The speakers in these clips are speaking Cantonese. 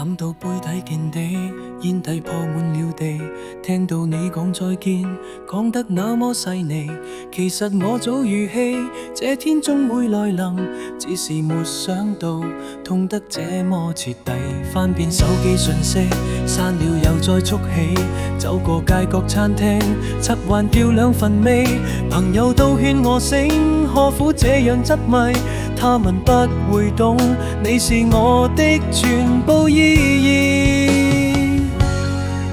諗到杯底見地，煙蒂鋪滿了地，聽到你講再見，講得那麼細膩。其實我早預期，這天終會來臨，只是沒想到痛得這麼徹底。翻遍手機訊息，刪了又再築起，走過街角餐廳，漆還掉兩份味。朋友都勸我醒，何苦這樣執迷？他們不會懂，你是我的全部意義。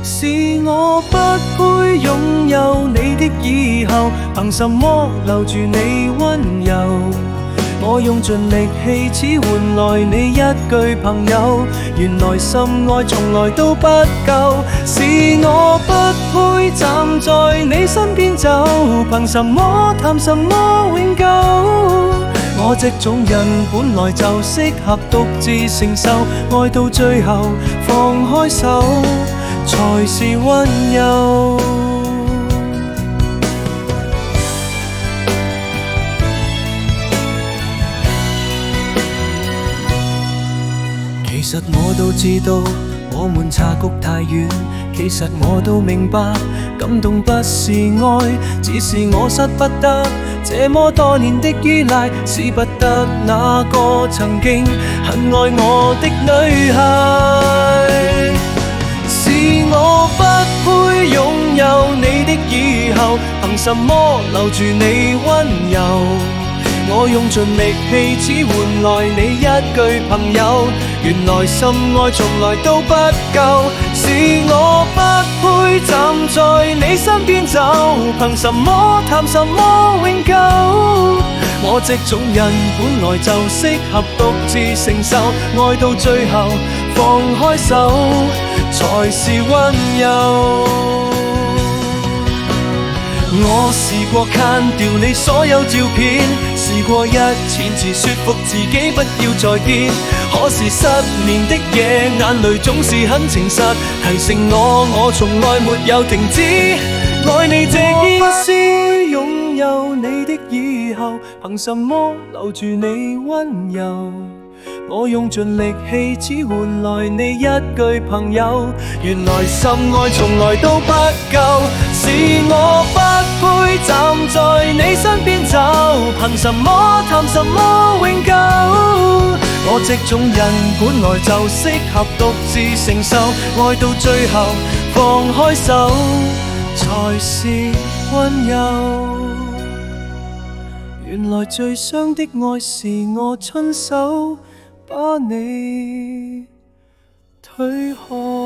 是我不配擁有你的以後，憑什麼留住你溫柔？我用盡力氣只換來你一句朋友，原來深愛從來都不夠。是我不配站在你身邊走，憑什麼談什麼永久？我這種人本來就適合獨自承受，愛到最後放開手才是溫柔。其實我都知道我們差距太遠，其實我都明白感動不是愛，只是我捨不得這麼多年的依賴，使不得那個曾經很愛我的女孩。是我不配擁有你的以後，憑什麼留住你溫柔？我用盡力氣只換來你一句朋友，原來深愛從來都不夠。是我不配站在你身邊走，憑什麼談什麼永久？我這種人本來就適合獨自承受，愛到最後放開手才是溫柔。我試過砍掉你所有照片，試過1000次說服自己不要再見，可是失眠的夜眼淚總是很誠實，提醒我從來沒有停止愛你這件事。擁有你的以後，憑什麼留住你溫柔？我用盡力氣只換來你一句朋友，原來深愛從來都不夠。是我不配站在你身邊走，憑什麼談什麼永久？我這種人本來就適合獨自承受，愛到最後放開手才是溫柔。原來最傷的愛是我親手把你推開。